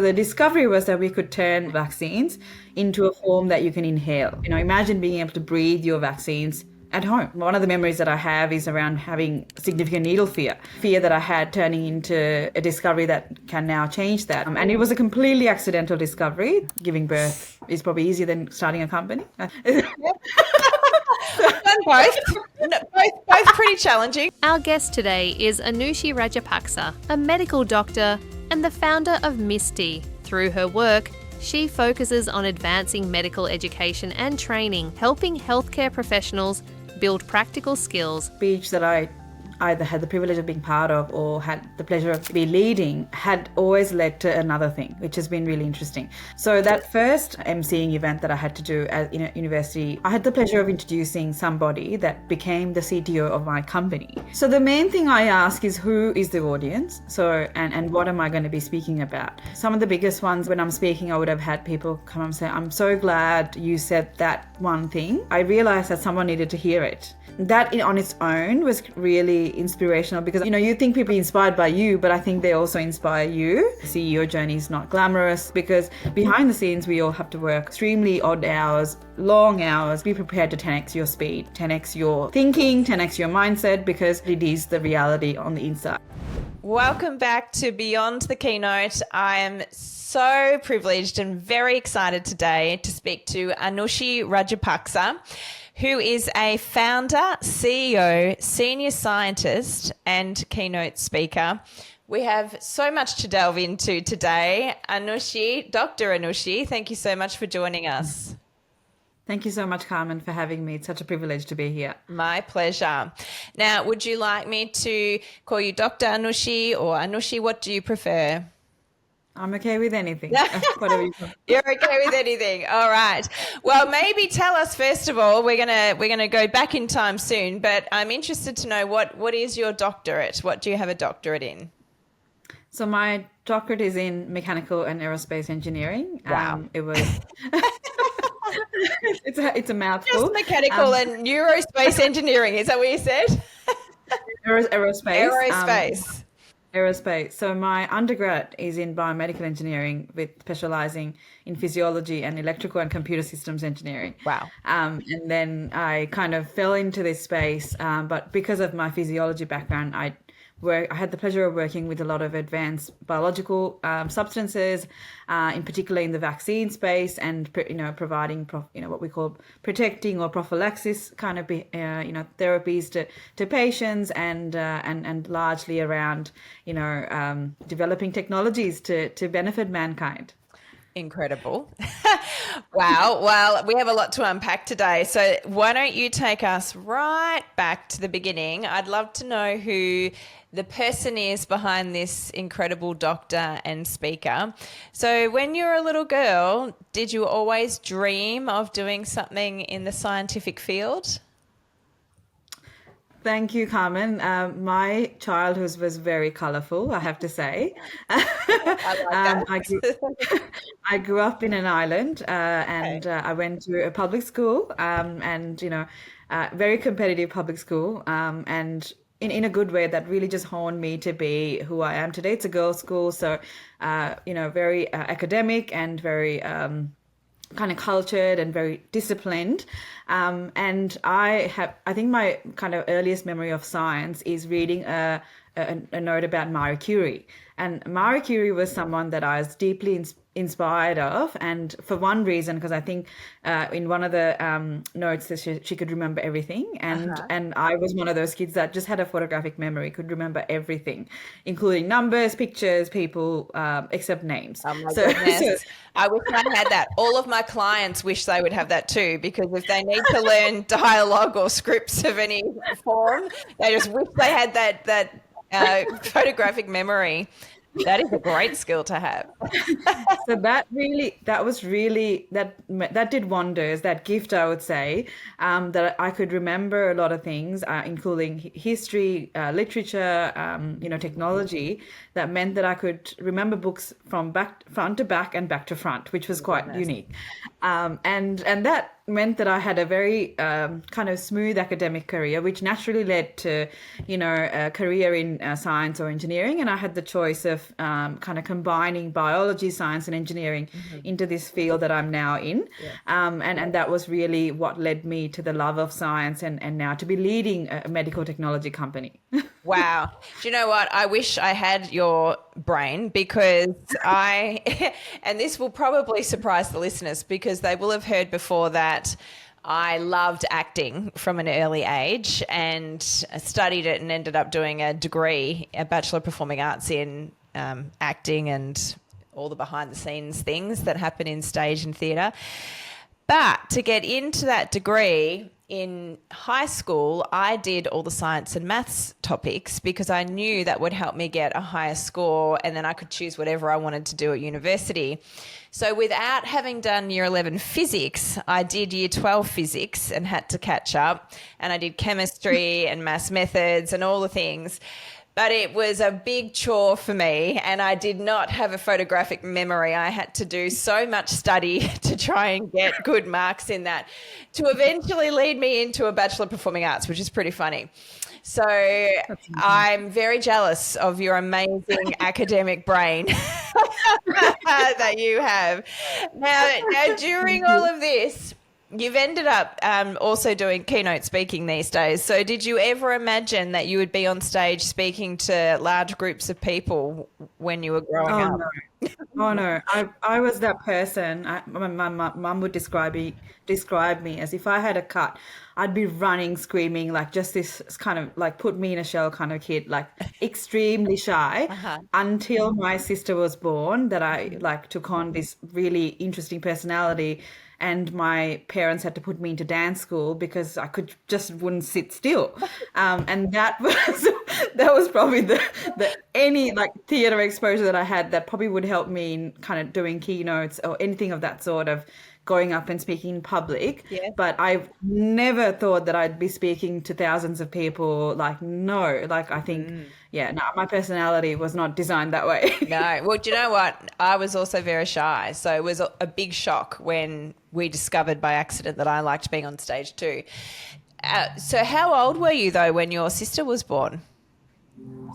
The discovery was that we could turn vaccines into a form that you can inhale. Imagine being able to breathe your vaccines at home. One of the memories that I have is around having significant needle fear that I had, turning into a discovery that can now change that. And it was a completely accidental discovery. Giving birth is probably easier than starting a company. Done both. Both pretty challenging. Our guest today is Anushi Rajapaksa, a medical doctor and the founder of Misti. Through her work, she focuses on advancing medical education and training, helping healthcare professionals build practical skills. Speech that I either had the privilege of being part of or had the pleasure of be leading had always led to another thing, which has been really interesting. So that first emceeing event that I had to do at university, I had the pleasure of introducing somebody that became the CTO of my company. So the main thing I ask is, who is the audience? And what am I going to be speaking about? Some of the biggest ones when I'm speaking, I would have had people come and say, I'm so glad you said that one thing. I realized that someone needed to hear it. That on its own was really inspirational because, you think people are inspired by you, but I think they also inspire you. The CEO journey is not glamorous because behind the scenes, we all have to work extremely odd hours, long hours. Be prepared to 10x your speed, 10x your thinking, 10x your mindset, because it is the reality on the inside. Welcome back to Beyond the Keynote. I am so privileged and very excited today to speak to Anushi Rajapaksa, who is a founder, CEO, senior scientist, and keynote speaker. We have so much to delve into today. Anushi, Dr. Anushi, thank you so much for joining us. Thank you so much, Carmen, for having me. It's such a privilege to be here. My pleasure. Now, would you like me to call you Dr. Anushi or Anushi? What do you prefer? I'm okay with anything. Whatever you want. You're okay with anything. All right. Well, maybe tell us first of all. We're gonna go back in time soon, but I'm interested to know what is your doctorate? What do you have a doctorate in? So my doctorate is in mechanical and aerospace engineering. Wow. It was. It's a mouthful. Just mechanical and neurospace engineering. Is that what you said? Aerospace. Aerospace. So my undergrad is in biomedical engineering with specializing in physiology and electrical and computer systems engineering. Wow. And then I kind of fell into this space, but because of my physiology background, I had the pleasure of working with a lot of advanced biological substances, in particular in the vaccine space, and providing what we call protecting or prophylaxis kind of therapies to patients, and largely around developing technologies to benefit mankind. Incredible. Wow. Well, we have a lot to unpack today. So why don't you take us right back to the beginning? I'd love to know who the person is behind this incredible doctor and speaker. So when you were a little girl, did you always dream of doing something in the scientific field? Thank you, Carmen. My childhood was very colorful, I have to say. I grew up in an island, and I went to a public school, and very competitive public school, and in a good way that really just honed me to be who I am today. It's a girls' school, so very academic and very kind of cultured and very disciplined. And I think my kind of earliest memory of science is reading a note about Marie Curie. And Marie Curie was someone that I was deeply inspired of, and for one reason, because I think in one of the notes that she could remember everything, and I was one of those kids that just had a photographic memory, could remember everything, including numbers, pictures, people, except names. Oh my goodness. I wish I had that. All of my clients wish they would have that too, because if they need to learn dialogue or scripts of any form, they just wish they had that photographic memory. That is a great skill to have. So that did wonders. That gift, I would say, that I could remember a lot of things, including history, literature, technology. That meant that I could remember books from front to back and back to front, which was quite unique. And that meant that I had a very kind of smooth academic career, which naturally led to, a career in science or engineering. And I had the choice of kind of combining biology, science, and engineering into this field that I'm now in. And that was really what led me to the love of science and now to be leading a medical technology company. Wow. Do you know what? I wish I had your brain because and this will probably surprise the listeners because they will have heard before that I loved acting from an early age and studied it and ended up doing a degree, a Bachelor of Performing Arts in acting and all the behind the scenes things that happen in stage and theatre. But to get into that degree in high school, I did all the science and maths topics because I knew that would help me get a higher score and then I could choose whatever I wanted to do at university. So without having done year 11 physics, I did year 12 physics and had to catch up. And I did chemistry and maths methods and all the things. But it was a big chore for me and I did not have a photographic memory. I had to do so much study to try and get good marks in that to eventually lead me into a Bachelor of Performing Arts, which is pretty funny. So I'm very jealous of your amazing academic brain that you have. Now, during all of this, you've ended up also doing keynote speaking these days. So did you ever imagine that you would be on stage speaking to large groups of people when you were growing up? No. Oh no, I was that person. My mum would describe me as if I had a cut, I'd be running, screaming, like just this kind of like put me in a shell kind of kid, like extremely shy until my sister was born, that I like took on this really interesting personality. And my parents had to put me into dance school because I wouldn't sit still. And that was probably the any like theater exposure that I had that probably would help me in kind of doing keynotes or anything of that sort of going up and speaking in public. Yes. But I never thought that I'd be speaking to thousands of people. Like, no, like I think, my personality was not designed that way. No. Well, do you know what? I was also very shy. So it was a big shock when we discovered by accident that I liked being on stage too. So how old were you though when your sister was born?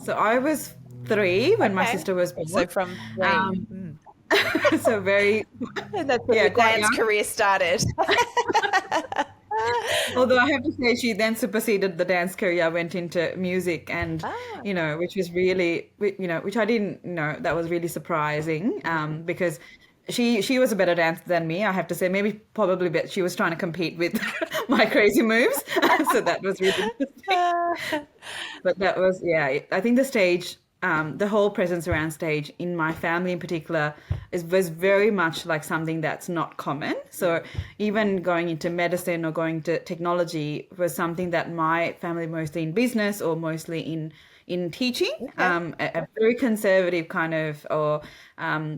So I was 3 when my sister was born. So from 3. So very, that's when your dance career started. Although I have to say she then superseded the dance career, went into music and, which was really, which I didn't know, that was really surprising because she was a better dancer than me, I have to say. Probably but she was trying to compete with my crazy moves. So that was really interesting. But that was, I think the stage, the whole presence around stage in my family in particular was very much like something that's not common. So even going into medicine or going to technology was something that my family, mostly in business or mostly in teaching, a very conservative kind of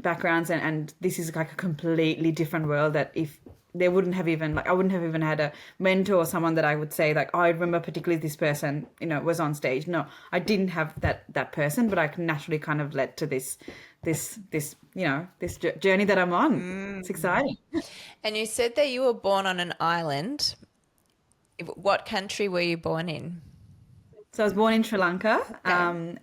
backgrounds, and this is like a completely different world that if there wouldn't have even I wouldn't have even had a mentor or someone that I would say like, oh, I remember particularly this person, was on stage. No, I didn't have that person, but I naturally kind of led to this journey that I'm on. It's exciting. And you said that you were born on an island. What country were you born in? So I was born in Sri Lanka,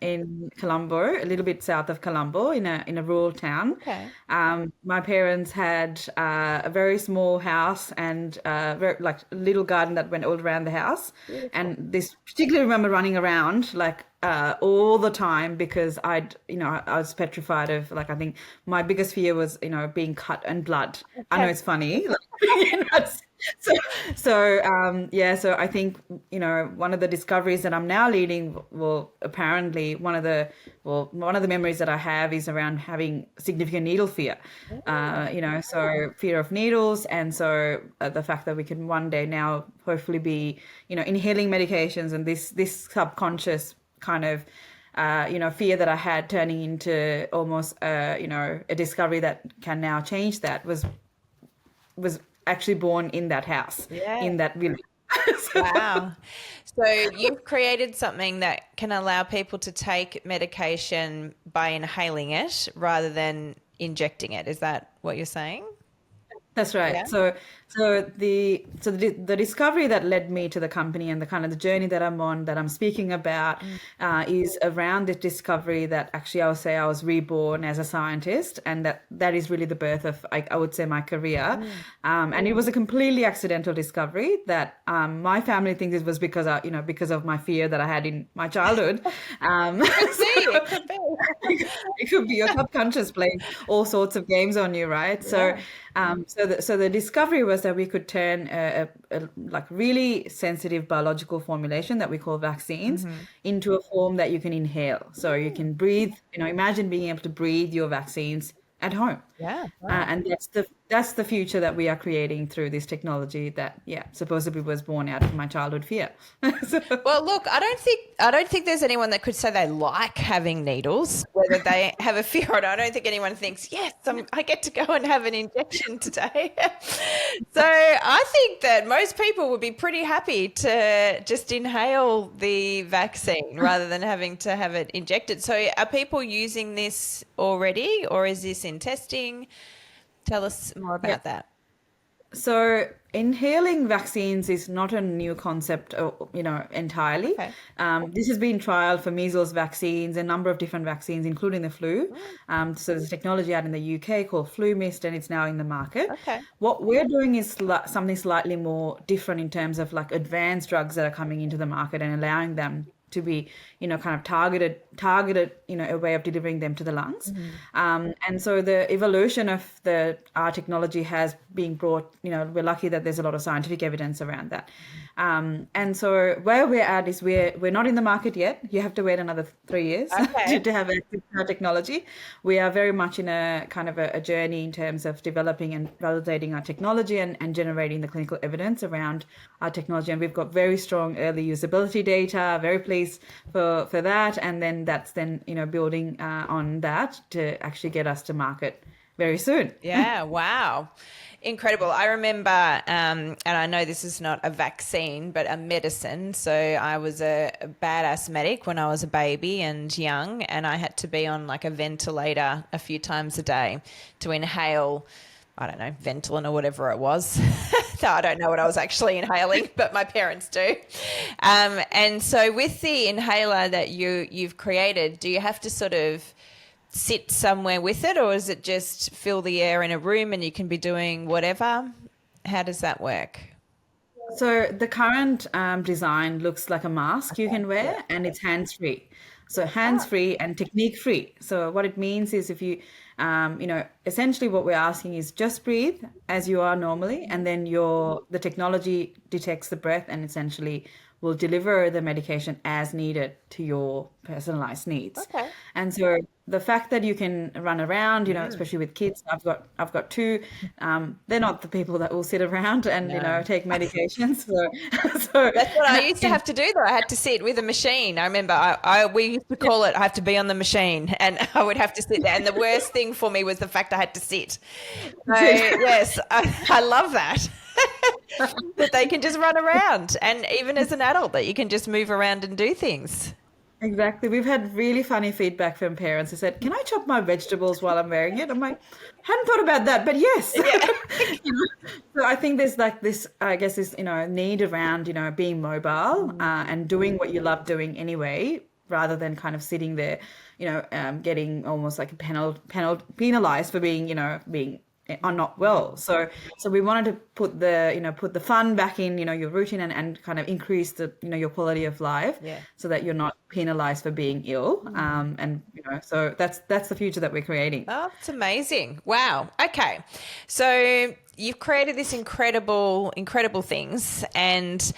in Colombo, a little bit south of Colombo, in a rural town. Okay. My parents had a very small house and very like a little garden that went all around the house. Beautiful. And this particularly remember running around like all the time because I was petrified of like, I think my biggest fear was being cut and blood. Okay. I know it's funny. So I think one of the discoveries that I'm now leading, apparently one of the memories that I have is around having significant needle fear. So fear of needles, and so the fact that we can one day now hopefully be inhaling medications, and this subconscious kind of fear that I had turning into almost a discovery that can now change that was actually born in that house, in that village. Wow. So you've created something that can allow people to take medication by inhaling it rather than injecting it. Is that what you're saying? That's right. Yeah. So the discovery that led me to the company and the kind of the journey that I'm on, that I'm speaking about, is around the discovery that actually I would say I was reborn as a scientist, and that is really the birth of, I would say, my career. And it was a completely accidental discovery that my family thinks it was because because of my fear that I had in my childhood. Could So be. It could be. it could be your subconscious playing all sorts of games on you, right? So, Yeah. so the discovery was that we could turn a like really sensitive biological formulation that we call vaccines into a form that you can inhale. So you can breathe. Imagine being able to breathe your vaccines at home. Yeah. And that's the future that we are creating through this technology that, yeah, supposedly was born out of my childhood fear. So, Well, look, I don't think there's anyone that could say they like having needles, whether they have a fear or not. I don't think anyone thinks, yes, I get to go and have an injection today. So I think that most people would be pretty happy to just inhale the vaccine rather than having to have it injected. So are people using this already, or is this in testing? Tell us more yeah. about that. So inhaling vaccines is not a new concept, entirely. Okay. This has been trialed for measles vaccines, a number of different vaccines, including the flu. So there's a technology out in the UK called Flu Mist, and it's now in the market. Okay. What we're doing is something slightly more different in terms of like advanced drugs that are coming into the market and allowing them to be, kind of targeted, a way of delivering them to the lungs. And so the evolution of our technology has been brought, we're lucky that there's a lot of scientific evidence around that. And so where we're at is we're not in the market yet. You have to wait another 3 years Okay. to have access to our technology. We are very much in a kind of a journey in terms of developing and validating our technology and generating the clinical evidence around our technology. And we've got very strong early usability data, very pleased for that. And then that's building on that to actually get us to market very soon. Yeah, wow. Incredible. I remember, and I know this is not a vaccine, but a medicine. So I was a bad asthmatic when I was a baby and young, and I had to be on like a ventilator a few times a day to inhale, I don't know, Ventolin or whatever it was. So I don't know what I was actually inhaling, but my parents do. And so with the inhaler that you've created, do you have to sort of sit somewhere with it, or is it just fill the air in a room and you can be doing whatever? How does that work? So the current design looks like a mask you can wear, and it's hands-free. So hands-free and technique-free. So what it means is if you, essentially what we're asking is just breathe as you are normally, and then the technology detects the breath and essentially will deliver the medication as needed to your personalized needs. Okay. And so the fact that you can run around, especially with kids, I've got two. They're not the people that will sit around and take medications. So That's what I used to have to do, though. I had to sit with a machine. I remember we used to call it, I have to be on the machine, and I would have to sit there. And the worst thing for me was the fact I had to sit. So, yes, I love that. That they can just run around, and even as an adult that you can just move around and do things. Exactly. We've had really funny feedback from parents who said, "Can I chop my vegetables while I'm wearing it?" I'm like, hadn't thought about that, but yes. Yeah. So I think there's like this, I guess, this need around being mobile and doing what you love doing anyway, rather than kind of sitting there, getting almost like penalized for being are not well. So we wanted to put the fun back in, your routine and kind of increase the, your quality of life, so that you're not penalized for being ill. So that's the future that we're creating. Oh, it's amazing. Wow. Okay. So you've created this incredible things, and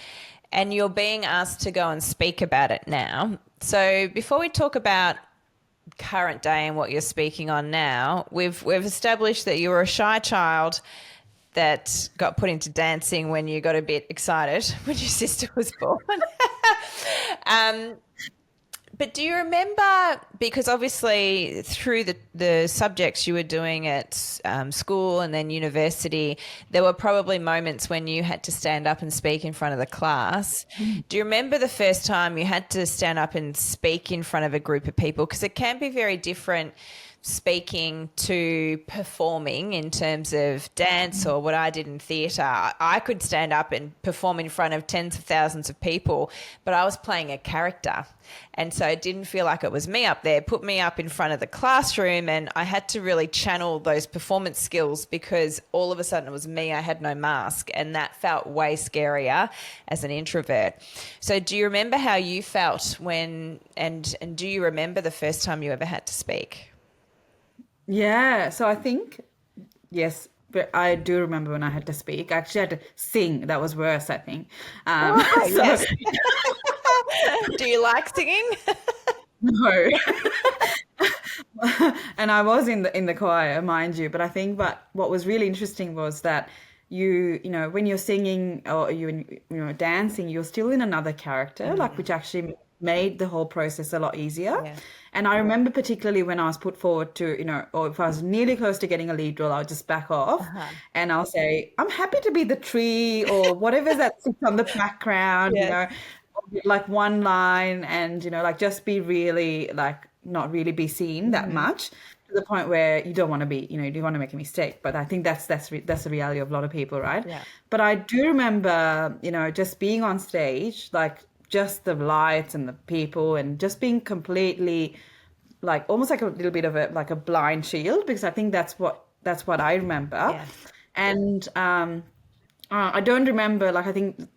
you're being asked to go and speak about it now. So before we talk about current day and what you're speaking on now, we've established that you were a shy child that got put into dancing when you got a bit excited when your sister was born. But do you remember, because obviously through the subjects you were doing at school and then university, there were probably moments when you had to stand up and speak in front of the class. Do you remember the first time you had to stand up and speak in front of a group of people? Because it can be very different speaking to performing in terms of dance or what I did in theatre, I could stand up and perform in front of tens of thousands of people, but I was playing a character. And so it didn't feel like it was me up there. Put me up in front of the classroom and I had to really channel those performance skills because all of a sudden it was me. I had no mask, and that felt way scarier as an introvert. So do you remember how you felt when, and do you remember the first time you ever had to speak? Yeah, so I think, yes, but I do remember when I had to speak. I actually had to sing. That was worse, I think. Oh, So, yes. Do you like singing? no. And I was in the choir, mind you. But I think what was really interesting was that you know, when you're singing or dancing, you're still in another character, like which actually made the whole process a lot easier. Yeah. And I remember particularly when I was put forward to, or if I was nearly close to getting a lead role, I would just back off and I'll say, I'm happy to be the tree or whatever that sits on the background, Yes. like one line and, like just be really like not really be seen that much to the point where you don't want to be, you don't want to make a mistake. But I think that's the reality of a lot of people, right? Yeah. But I do remember, just being on stage, like just the lights and the people and just being completely like almost like a little bit of a blind shield, because I think that's what I remember. Yeah. And I don't remember I think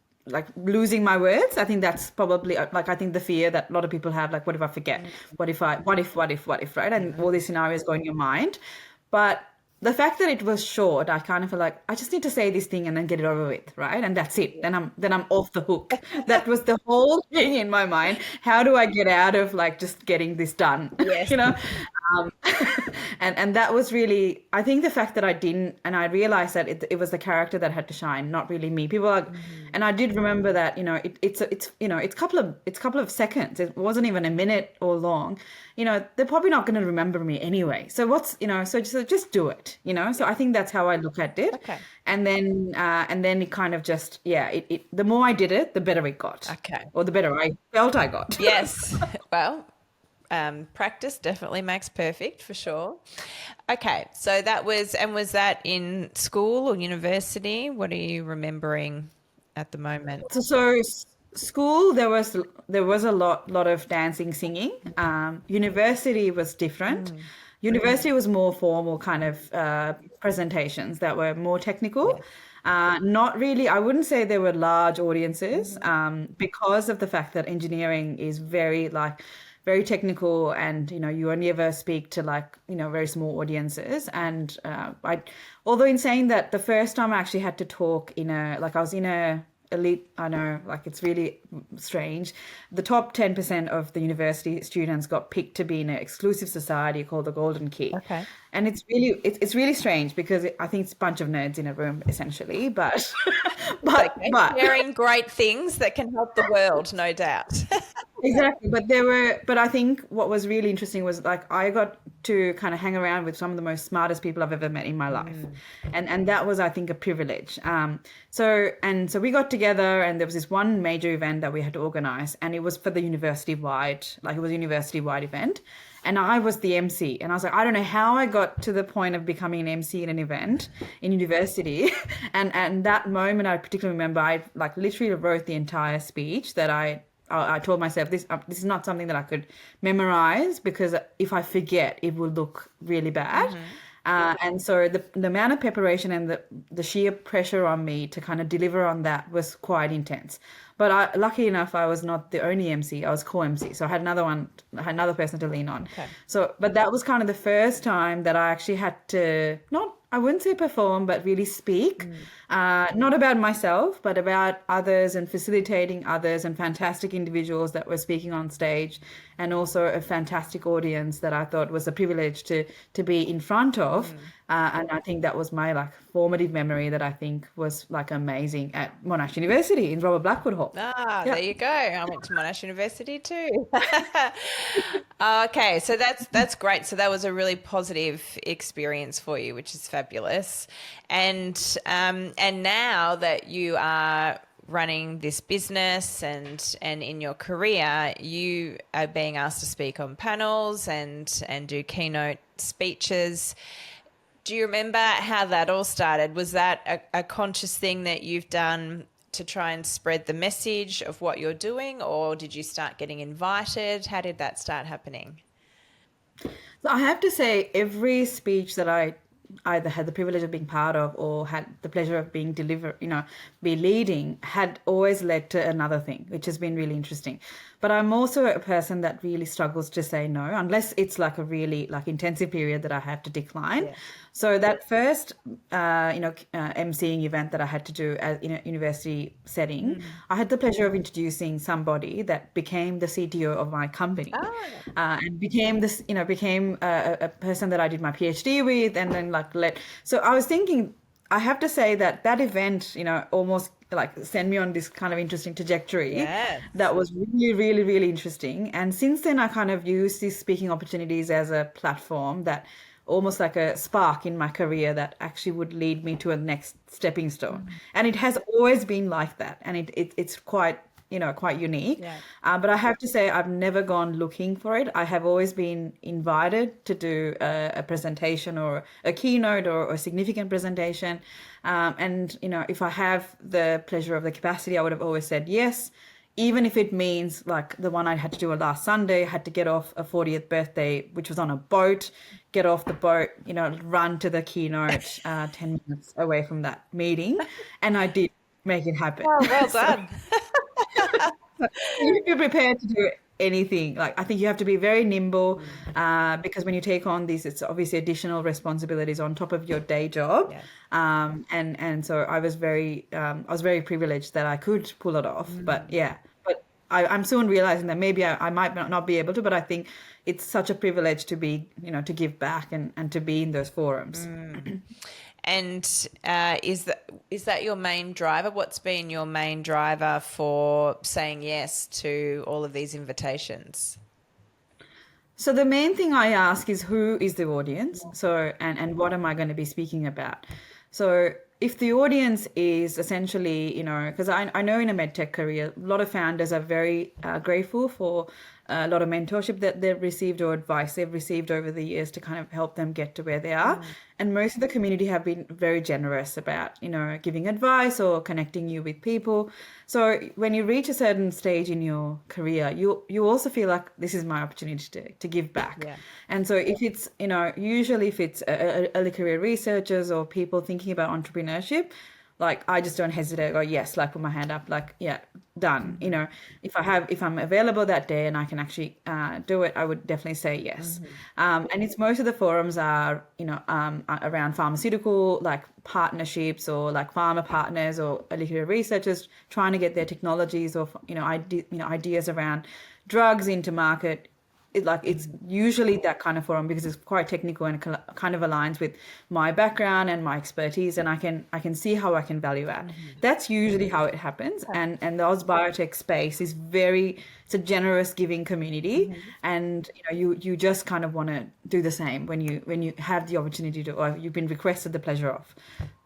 losing my words. I think that's probably I think the fear that a lot of people have, like, what if I forget? What if, right? And all these scenarios go in your mind. But the fact that it was short, I kind of feel like I just need to say this thing and then get it over with, right? And that's it. Then I'm off the hook. That was the whole thing in my mind. How do I get out of just getting this done? Yes. Um, and that was really, I think the fact that I didn't, and I realized that it was the character that had to shine, not really me. People are, and I did remember that, it's a couple of seconds. It wasn't even a minute or long. They're probably not going to remember me anyway. So so just do it, So I think that's how I look at it. Okay. And then it kind of just, the more I did it, the better it got. Okay. Or the better I felt I got. Yes. Well, practice definitely makes perfect, for sure. Okay. So was that in school or university? What are you remembering at the moment? So school, there was a lot of dancing, singing. University was different. University was more formal kind of presentations that were more technical. Not really, I wouldn't say there were large audiences, because of the fact that engineering is very technical, and you only ever speak to very small audiences. And although in saying that, the first time I actually had to talk I was in a elite, I know, it's really strange. The top 10% of the university students got picked to be in an exclusive society called the Golden Key. Okay. And it's really strange because I think it's a bunch of nerds in a room essentially, but but sharing great things that can help the world, no doubt. Exactly. But I think what was really interesting was I got to kind of hang around with some of the most smartest people I've ever met in my life. And that was, I think, a privilege. So we got together, and there was this one major event that we had to organize, and it was for the university-wide, it was a university-wide event. And I was the MC. And I was like, I don't know how I got to the point of becoming an MC in an event in university. and that moment, I particularly remember, I literally wrote the entire speech that I told myself, this is not something that I could memorize, because if I forget, it will look really bad. And so the amount of preparation and the sheer pressure on me to kind of deliver on that was quite intense. But lucky enough, I was not the only MC. I was co-MC. So I had another person to lean on. Okay. So, but that was kind of the first time that I actually had to I wouldn't say perform, but really speak, not about myself, but about others, and facilitating others and fantastic individuals that were speaking on stage, and also a fantastic audience that I thought was a privilege to be in front of. And I think that was my formative memory that I think was amazing at Monash University in Robert Blackwood Hall. There you go. I went to Monash University too. Okay, so that's great. So that was a really positive experience for you, which is fabulous. And now that you are running this business and in your career, you are being asked to speak on panels and do keynote speeches. Do you remember how that all started? Was that a conscious thing that you've done to try and spread the message of what you're doing, or did you start getting invited? How did that start happening? So I have to say, every speech that I either had the privilege of being part of or had the pleasure of being be leading, had always led to another thing, which has been really interesting. But I'm also a person that really struggles to say no, unless it's like a really intensive period that I have to decline. Yeah. So that first, emceeing event that I had to do in a university setting, I had the pleasure of introducing somebody that became the CTO of my company, and became a person that I did my PhD with, and then So I was thinking, I have to say that event, almost sent me on this kind of interesting trajectory. Yes. That was really, really, really interesting. And since then, I kind of used these speaking opportunities as a platform that almost like a spark in my career that actually would lead me to a next stepping stone. And it has always been like that. And it's quite unique. Yeah. But I have to say, I've never gone looking for it. I have always been invited to do a presentation or a keynote or a significant presentation. And if I have the pleasure of the capacity, I would have always said yes. Even if it means like the one I had to do last Sunday, I had to get off a 40th birthday, which was on a boat, get off the boat, run to the keynote 10 minutes away from that meeting. And I did make it happen. Oh, well done. You have to be prepared to do anything. I think you have to be very nimble, because when you take on these, it's obviously additional responsibilities on top of your day job. Yeah. And so I was very privileged that I could pull it off. But I'm soon realizing that maybe I might not be able to, but I think it's such a privilege to be, to give back and to be in those forums. And is that your main driver? What's been your main driver for saying yes to all of these invitations? So the main thing I ask is, who is the audience? So, and what am I going to be speaking about? So if the audience is essentially, because I know in a medtech career, a lot of founders are very grateful for a lot of mentorship that they've received or advice they've received over the years to kind of help them get to where they are. And most of the community have been very generous about, giving advice or connecting you with people. So when you reach a certain stage in your career, you also feel like this is my opportunity to give back. Yeah. And so if it's, usually if it's early career researchers or people thinking about entrepreneurship, I just don't hesitate. I go, yes, put my hand up, yeah, done. If I'm available that day and I can actually do it, I would definitely say yes. And it's most of the forums are, around pharmaceutical, partnerships or pharma partners or early career researchers trying to get their technologies or, ideas around drugs into market. It's usually that kind of forum because it's quite technical and kind of aligns with my background and my expertise, and I can see how I can value add. That's usually how it happens. And the Oz biotech space is it's a generous giving community, and you just kind of want to do the same when you have the opportunity to, or you've been requested the pleasure of.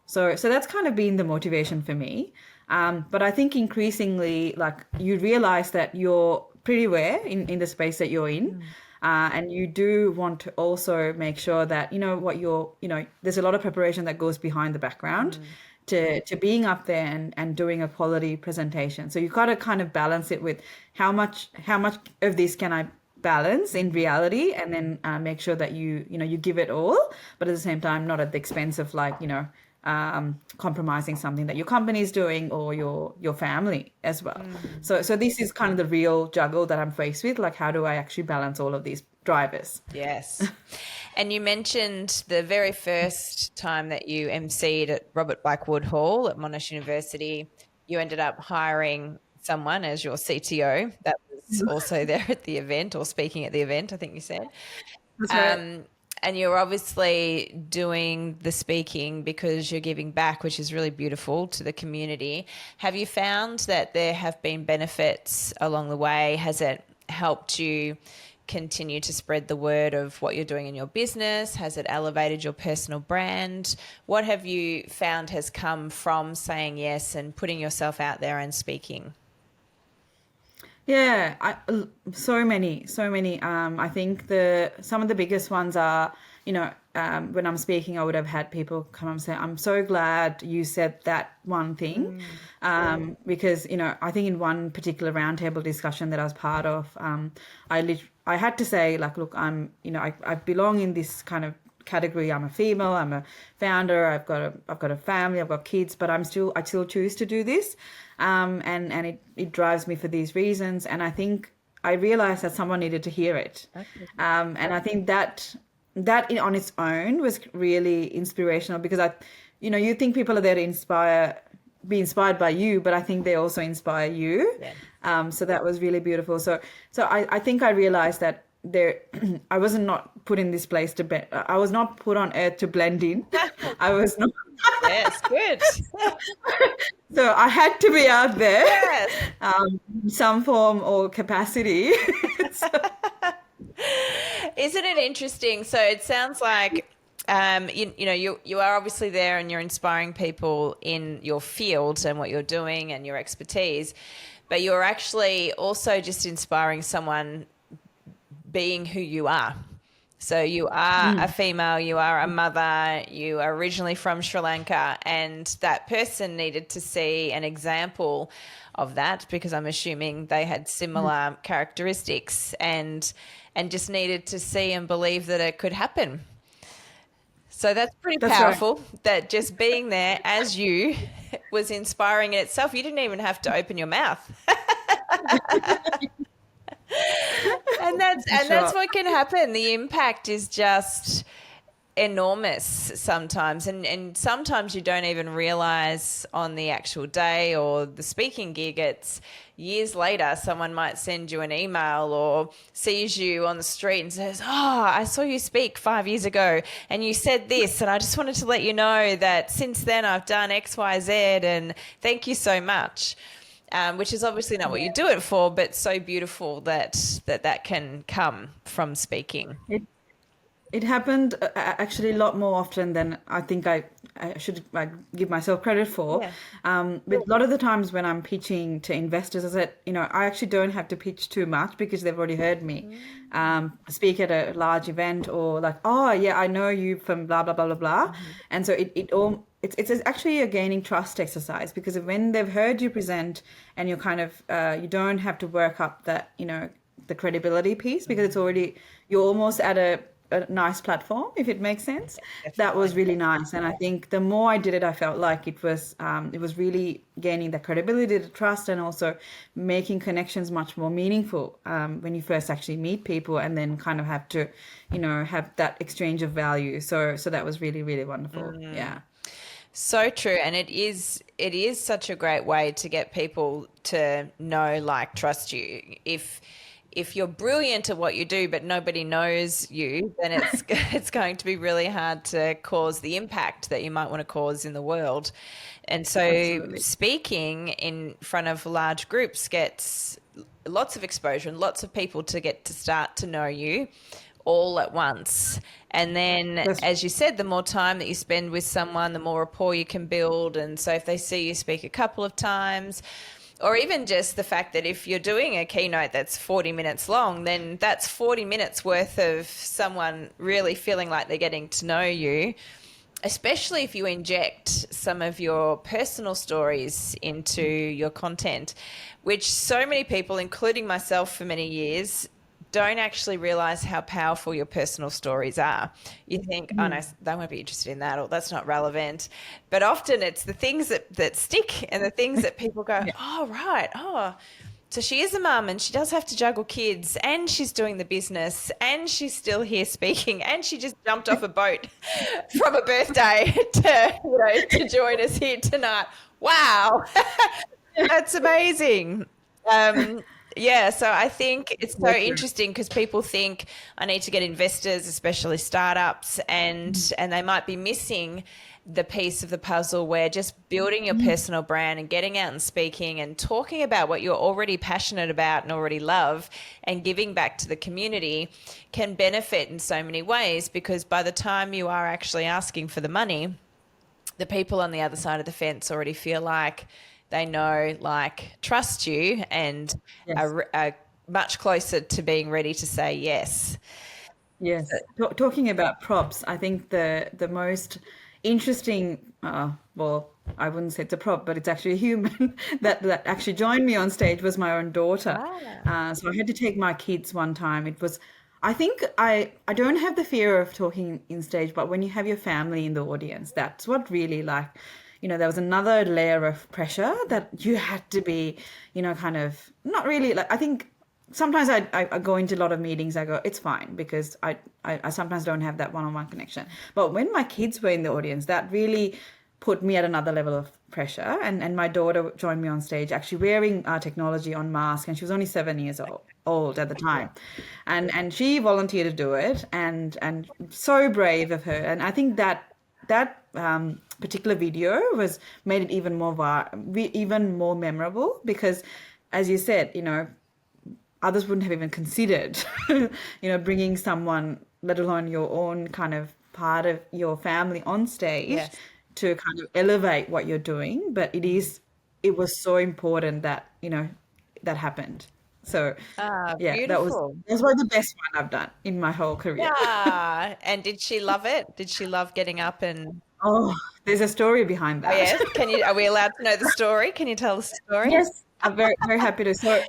So that's kind of been the motivation for me. But I think increasingly, you realize that you're pretty rare in the space that you're in. And you do want to also make sure that, there's a lot of preparation that goes behind the background to being up there and doing a quality presentation. So you've got to kind of balance it with how much of this can I balance in reality, and then make sure that you give it all, but at the same time, not at the expense of compromising something that your company is doing or your family as well. So this is kind of the real juggle that I'm faced with. How do I actually balance all of these drivers? Yes. And you mentioned the very first time that you emceed at Robert Blackwood Hall at Monash University, you ended up hiring someone as your CTO that was also there at the event, or speaking at the event, I think you said. That's right. And you're obviously doing the speaking because you're giving back, which is really beautiful, to the community. Have you found that there have been benefits along the way? Has it helped you continue to spread the word of what you're doing in your business? Has it elevated your personal brand? What have you found has come from saying yes and putting yourself out there and speaking? Yeah, so many, so many. I think some of the biggest ones are, when I'm speaking, I would have had people come and say, "I'm so glad you said that one thing," because I think in one particular roundtable discussion that I was part of, I had to say, like, look, I belong in this kind of category. I'm a female. I'm a founder. I've got a family. I've got kids, but I still choose to do this, and it drives me for these reasons. And I think I realized that someone needed to hear it, and I think that on its own was really inspirational, because you think people are there to be inspired by you, but I think they also inspire you. Yeah. So that was really beautiful. So I think I realized that I wasn't not put in this place I was not put on earth to blend in. I was not. Yes, good. So I had to be out there, Yes. in some form or capacity. Isn't it interesting? So it sounds like you are obviously there and you're inspiring people in your field and what you're doing and your expertise, but you're actually also just inspiring someone being who you are. So you are a female, you are a mother, you are originally from Sri Lanka, and that person needed to see an example of that, because I'm assuming they had similar characteristics, and just needed to see and believe that it could happen. So that's pretty powerful, right? That just being there as you was inspiring in itself. You didn't even have to open your mouth. And that's what can happen. The impact is just enormous sometimes, and sometimes you don't even realize on the actual day or the speaking gig. It's years later someone might send you an email or sees you on the street and says, "Oh, I saw you speak 5 years ago and you said this, and I just wanted to let you know that since then I've done X, Y, Z, and thank you so much." Which is obviously not what you do it for, but so beautiful that can come from speaking. It happened actually a lot more often than I think I should give myself credit for. Yeah. But a lot of the times when I'm pitching to investors, I said, I actually don't have to pitch too much because they've already heard me speak at a large event, or like, "Oh yeah, I know you from blah blah blah blah blah," and so it's actually a gaining trust exercise, because when they've heard you present and you're kind of you don't have to work up that the credibility piece, because it's already, you're almost at a nice platform, if it makes sense. That was really nice, and I think the more I did it, I felt like it was really gaining the credibility, the trust, and also making connections much more meaningful when you first actually meet people, and then kind of have to have that exchange of value. So that was really, really wonderful. Yeah. So true. And it is such a great way to get people to know, like, trust you. If you're brilliant at what you do, but nobody knows you, then it's going to be really hard to cause the impact that you might want to cause in the world. And so Absolutely. Speaking in front of large groups gets lots of exposure and lots of people to get to start to know you all at once. And then, as you said, the more time that you spend with someone, the more rapport you can build. And so if they see you speak a couple of times, or even just the fact that if you're doing a keynote that's 40 minutes long, then that's 40 minutes worth of someone really feeling like they're getting to know you, especially if you inject some of your personal stories into your content, which so many people, including myself for many years, don't actually realize how powerful your personal stories are. You think, "Oh no, they won't be interested in that," or "That's not relevant." But often it's the things that stick, and the things that people go, "Oh, right. Oh, so she is a mum and she does have to juggle kids, and she's doing the business, and she's still here speaking, and she just jumped off a boat from a birthday to join us here tonight. Wow." That's amazing. Yeah, so I think it's so Yes, interesting because people think I need to get investors, especially startups, and they might be missing the piece of the puzzle where just building your personal brand and getting out and speaking and talking about what you're already passionate about and already love and giving back to the community can benefit in so many ways, because by the time you are actually asking for the money, the people on the other side of the fence already feel like they know, like, trust you, and yes. are much closer to being ready to say yes. Yes. Talking about props, I think the most interesting, well, I wouldn't say it's a prop, but it's actually a human that actually joined me on stage was my own daughter. Ah, So I had to take my kids one time. It was, I think I don't have the fear of talking in stage, but when you have your family in the audience, that's what really like, there was another layer of pressure that you had to be, kind of not really like, I think sometimes I go into a lot of meetings, I go, it's fine because I sometimes don't have that one-on-one connection. But when my kids were in the audience, that really put me at another level of pressure. And my daughter joined me on stage actually wearing technology on mask, and she was only 7 years old at the time. And she volunteered to do it, and so brave of her. And I think that particular video was made it even more memorable because, as you said, others wouldn't have even considered, bringing someone, let alone your own kind of part of your family on stage yes. to kind of elevate what you're doing. But it was so important that, that happened. So Ah, yeah, beautiful. that's probably the best one I've done in my whole career. Yeah. And did she love it? Did she love getting up and, Oh, there's a story behind oh that. yes, are we allowed to know the story? Can you tell us the story? Yes, I'm very very happy to. So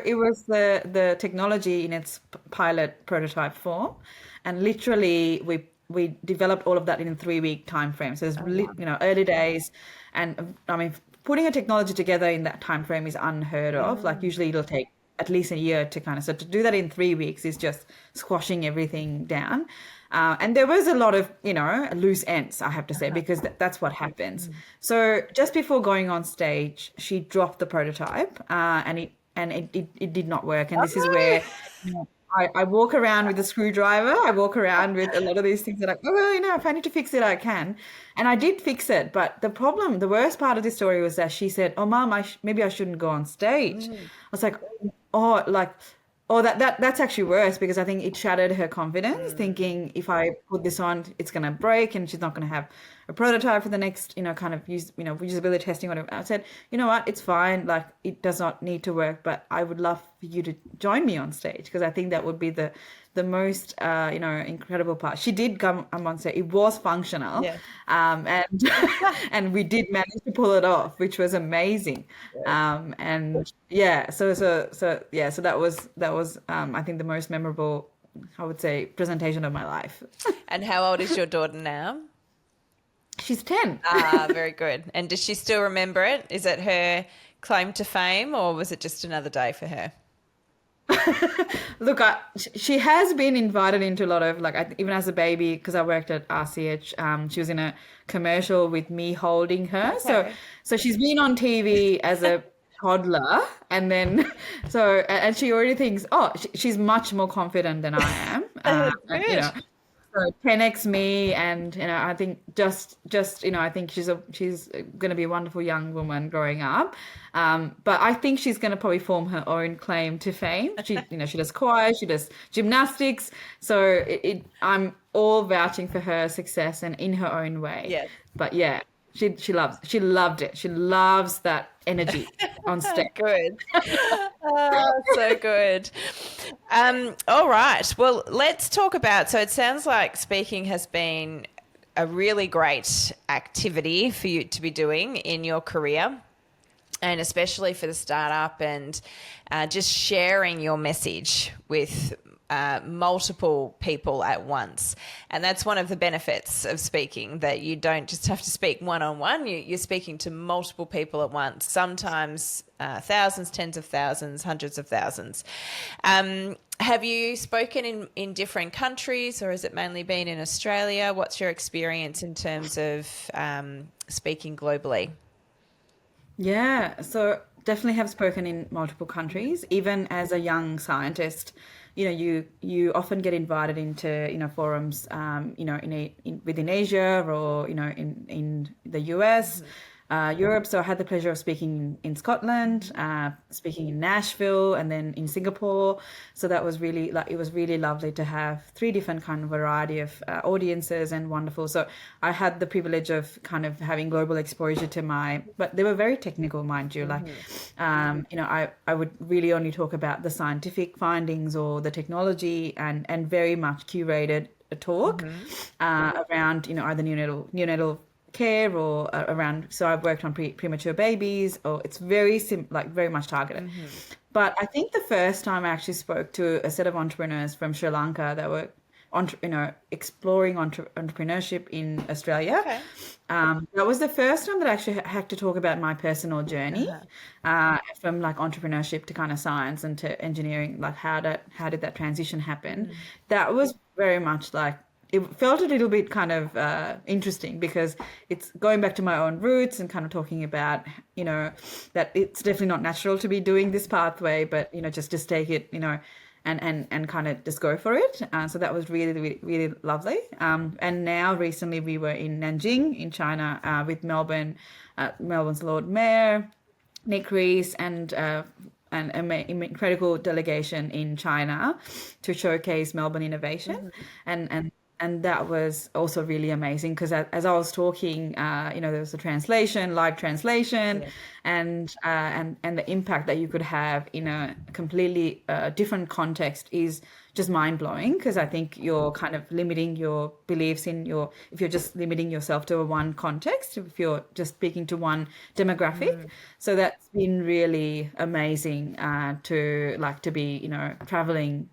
it was the technology in its pilot prototype form, and literally we developed all of that in a 3 week time frame. So it's Oh, wow. early days, and I mean putting a technology together in that time frame is unheard of. Like Mm, usually it'll take at least a year to kind of, so to do that in 3 weeks is just squashing everything down. And there was a lot of, loose ends, I have to say, because that's what happens. So just before going on stage, she dropped the prototype, and it did not work. And this is oh where, I walk around with a screwdriver. I walk around with a lot of these things that are like, oh, well, if I need to fix it, I can. And I did fix it. But the worst part of the story was that she said, oh, Mom, maybe I shouldn't go on no. stage. I was like, oh, like, oh, that's actually worse because I think it shattered her confidence, Mm. thinking if I put this on, it's going to break and she's not going to have a prototype for the next, kind of usability testing, whatever. I said, you know what, it's fine. Like, it does not need to work, but I would love for you to join me on stage because I think that would be the most, incredible part. She did come on stage. It was functional, Yeah. and and we did manage to pull it off, which was amazing. And yeah, so that was I think the most memorable, I would say, presentation of my life. And how old is your daughter now? She's 10. Ah, very good. And does she still remember it? Is it her claim to fame, or was it just another day for her? Look, she has been invited into a lot of like even as a baby because I worked at RCH. She was in a commercial with me holding her, so Okay. so she's been on TV as a toddler, and then and she already thinks, oh, she's much more confident than I am, That's and, good. so 10x me, and I think just I think she's going to be a wonderful young woman growing up, but I think she's going to probably form her own claim to fame. She does choir, she does gymnastics, so I'm all vouching for her success and in her own way. Yes. But yeah, she loved it. She loves that energy on stage. Good. Oh, so good. All right. Well, let's talk about. So it sounds like speaking has been a really great activity for you to be doing in your career, and especially for the startup, and just sharing your message with multiple people at once. And that's one of the benefits of speaking, that you don't just have to speak one-on-one. You're speaking to multiple people at once, sometimes thousands, tens of thousands, hundreds of thousands. Have you spoken in different countries, or has it mainly been in Australia? What's your experience in terms of speaking globally? Yeah, so definitely have spoken in multiple countries. Even as a young scientist, you often get invited into forums, within Asia, or in the US, Europe. So I had the pleasure of speaking in Scotland, speaking in Nashville, and then in Singapore. So that was really it was really lovely to have three different kind of variety of audiences, and wonderful. So I had the privilege of kind of having global exposure to but they were very technical, mind you. I would really only talk about the scientific findings or the technology, and very much curated a talk around either neonatal care, or around. So I've worked on premature babies, or it's very very much targeted. But I think the first time I actually spoke to a set of entrepreneurs from Sri Lanka that were exploring entrepreneurship in Australia. Okay. That was the first time that I actually had to talk about my personal journey, from like entrepreneurship to kind of science and to engineering. Like how did that transition happen? That was very much like, it felt a little bit kind of interesting, because it's going back to my own roots and kind of talking about, that it's definitely not natural to be doing this pathway, but, just take it, and kind of just go for it. So that was really, really, really lovely. And now recently we were in Nanjing in China, with Melbourne's Lord Mayor, Nick Rees, and an incredible delegation in China to showcase Melbourne innovation. And that was also really amazing, because as I was talking, there was a live translation, and the impact that you could have in a completely different context is just mind blowing. Because I think you're kind of limiting your beliefs if you're just limiting yourself to one context, if you're just speaking to one demographic. So that's been really amazing to be traveling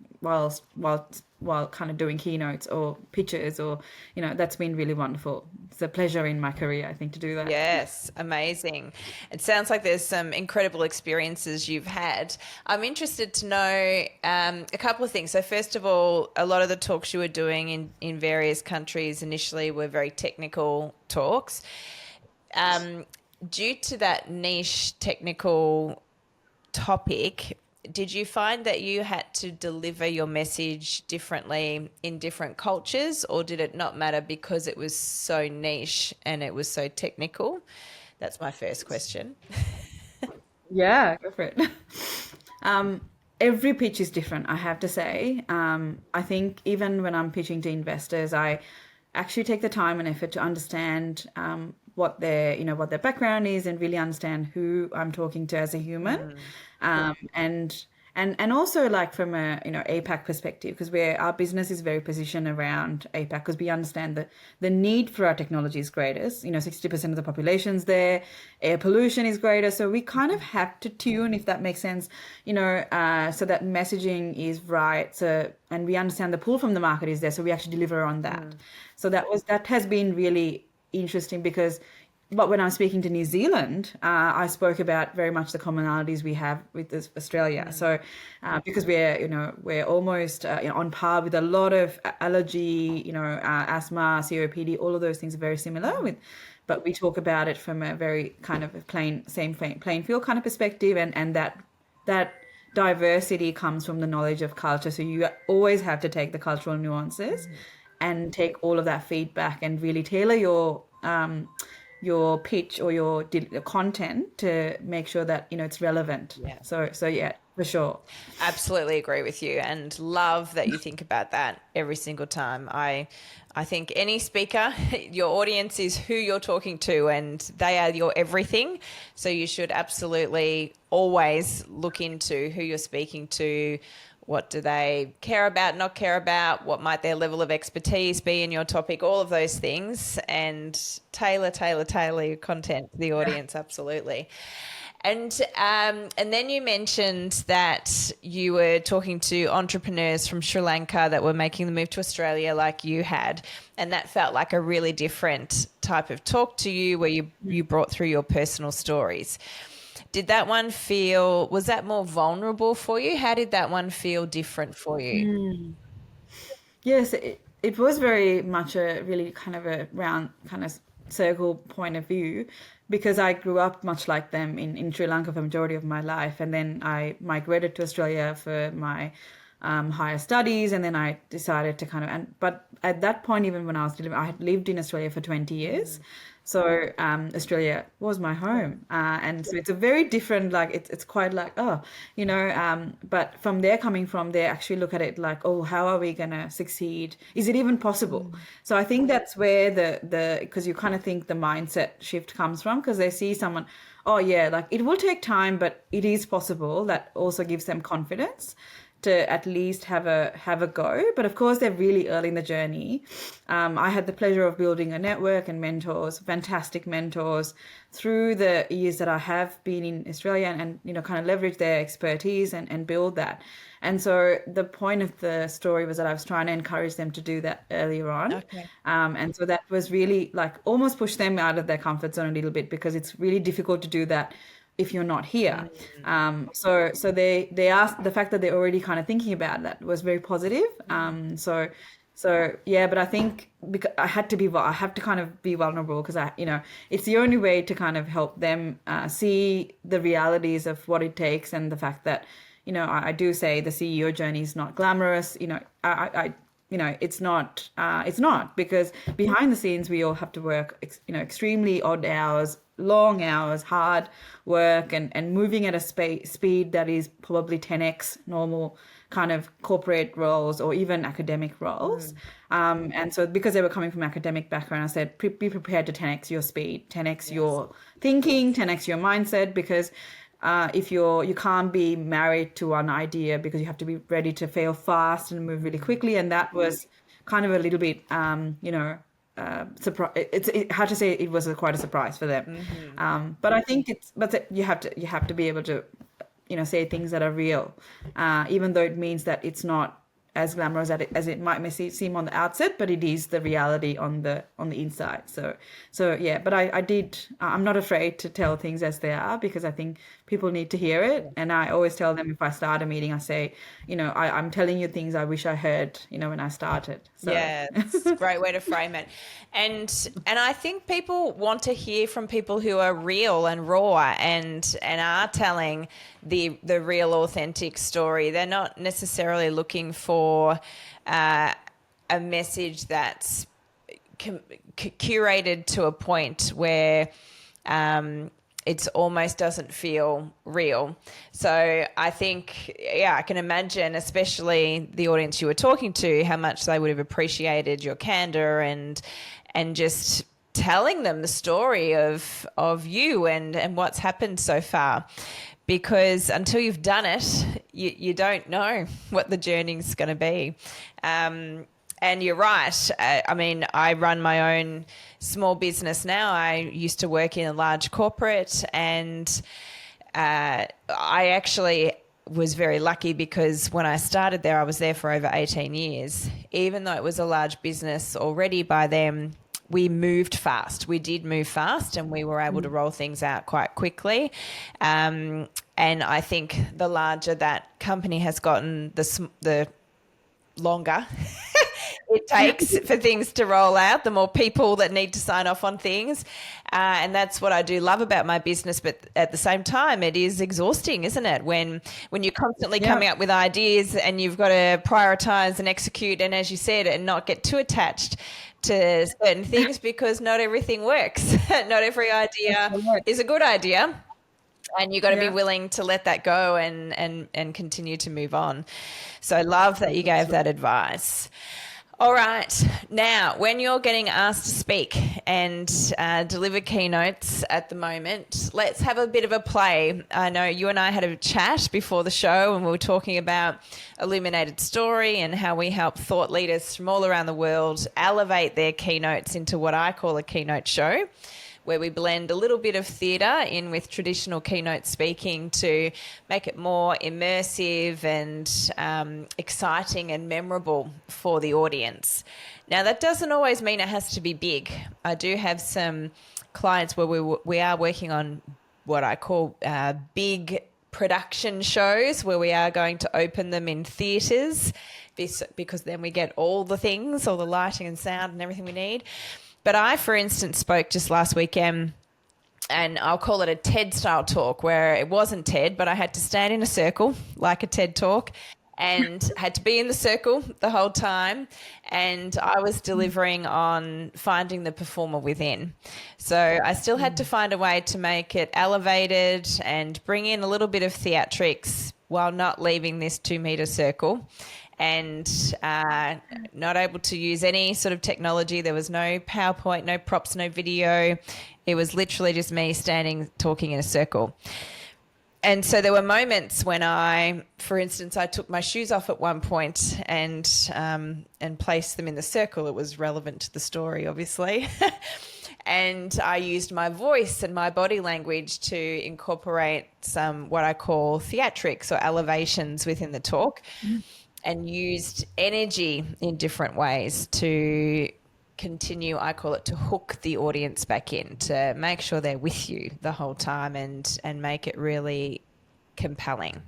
while kind of doing keynotes or pitches, or that's been really wonderful. It's a pleasure in my career, I think, to do that. Yes, amazing. It sounds like there's some incredible experiences you've had. I'm interested to know a couple of things. So first of all, a lot of the talks you were doing in various countries initially were very technical talks. Due to that niche technical topic, did you find that you had to deliver your message differently in different cultures, or did it not matter because it was so niche and it was so technical? That's my first question. Yeah, go for it. Every pitch is different, I have to say. I think even when I'm pitching to investors, I actually take the time and effort to understand what their background is, and really understand who I'm talking to as a human. And also, like, from a APAC perspective, because our business is very positioned around APAC, because we understand the need for our technology is greatest. 60% of the population's there, air pollution is greater, so we kind of have to tune, if that makes sense, so that messaging is right. So, and we understand the pull from the market is there, so we actually deliver on that. So that has been really interesting, but when I'm speaking to New Zealand, I spoke about very much the commonalities we have with Australia. So because we're almost on par with a lot of allergy, asthma, COPD, all of those things are very similar but we talk about it from a very kind of plain field kind of perspective, and that diversity comes from the knowledge of culture. So you always have to take the cultural nuances and take all of that feedback and really tailor your pitch or your content to make sure that it's relevant. So yeah, for sure. Absolutely agree with you, and love that you think about that every single time. I think any speaker, your audience is who you're talking to, and they are your everything. So you should absolutely always look into who you're speaking to. What do they care about, not care about? What might their level of expertise be in your topic? All of those things, and tailor your content to the audience. Absolutely. And then you mentioned that you were talking to entrepreneurs from Sri Lanka that were making the move to Australia like you had, and that felt like a really different type of talk to you, where you brought through your personal stories. Did that one was that more vulnerable for you? How did that one feel different for you? Yes, it was very much a really kind of a round kind of circle point of view, because I grew up much like them in Sri Lanka for the majority of my life. And then I migrated to Australia for my higher studies. And then I decided to but at that point, even when I had lived in Australia for 20 years. So Australia was my home, and so it's a very different, like it's quite like, but from there coming from, they actually look at it like, oh, how are we gonna succeed? Is it even possible? So I think that's where the because you kind of think the mindset shift comes from, because they see someone, oh yeah, like it will take time, but it is possible. That also gives them confidence to at least have a go. But of course, they're really early in the journey. I had the pleasure of building a network and mentors, fantastic mentors, through the years that I have been in Australia, and kind of leverage their expertise and build that. And so the point of the story was that I was trying to encourage them to do that earlier on. Okay. And so that was really like almost push them out of their comfort zone a little bit, because it's really difficult to do that if you're not here. So they asked, the fact that they're already kind of thinking about that was very positive. So yeah, but I think because I have to kind of be vulnerable, because it's the only way to kind of help them see the realities of what it takes, and the fact that, I do say the CEO journey is not glamorous. It's not, because behind the scenes we all have to work, extremely odd hours, long hours, hard work, and moving at a speed that is probably 10x normal kind of corporate roles or even academic roles. And so because they were coming from academic background, I said, be prepared to 10x your speed, 10x your thinking, 10x your mindset, because if you can't be married to one idea, because you have to be ready to fail fast and move really quickly. And that was kind of a little bit, surprise. It's hard to say. It was quite a surprise for them. But I think you have to be able to, say things that are real, even though it means that it's not as glamorous as it might seem on the outset, but it is the reality on the inside. So yeah, but I'm not afraid to tell things as they are, because I think people need to hear it. And I always tell them, if I start a meeting, I say, I'm telling you things I wish I heard, when I started. So. Yeah, it's a great way to frame it. And I think people want to hear from people who are real and raw and are telling the real, authentic story. They're not necessarily looking for a message that's curated to a point where it almost doesn't feel real. So I think, I can imagine, especially the audience you were talking to, how much they would have appreciated your candor and just telling them the story of you and what's happened so far. Because until you've done it, you don't know what the journey's going to be. And you're right. I run my own small business now. I used to work in a large corporate, and I actually was very lucky, because when I started there, I was there for over 18 years. Even though it was a large business already by then, we moved fast. We did move fast, and we were able to roll things out quite quickly. And I think the larger that company has gotten, the longer it takes for things to roll out, the more people that need to sign off on things. And that's what I do love about my business. But at the same time, it is exhausting, isn't it? When you're constantly coming up with ideas, and you've got to prioritize and execute, and as you said, and not get too attached to certain things, because not everything works. Not every idea is a good idea. And you've got to be willing to let that go and continue to move on. So I love that you gave that advice. All right. Now, when you're getting asked to speak and deliver keynotes at the moment, let's have a bit of a play. I know you and I had a chat before the show, and we were talking about Illuminated Story and how we help thought leaders from all around the world elevate their keynotes into what I call a keynote show, where we blend a little bit of theatre in with traditional keynote speaking to make it more immersive and exciting and memorable for the audience. Now, that doesn't always mean it has to be big. I do have some clients where we are working on what I call big production shows, where we are going to open them in theatres, because then we get all the things, all the lighting and sound and everything we need. But I, for instance, spoke just last weekend, and I'll call it a TED style talk, where it wasn't TED, but I had to stand in a circle like a TED talk and had to be in the circle the whole time. And I was delivering on finding the performer within. So I still had to find a way to make it elevated and bring in a little bit of theatrics while not leaving this 2-meter circle, and not able to use any sort of technology. There was no PowerPoint, no props, no video. It was literally just me standing, talking in a circle. And so there were moments when for instance, I took my shoes off at one point and placed them in the circle. It was relevant to the story, obviously. And I used my voice and my body language to incorporate some what I call theatrics or elevations within the talk, and used energy in different ways to continue, I call it, to hook the audience back in, to make sure they're with you the whole time and make it really compelling.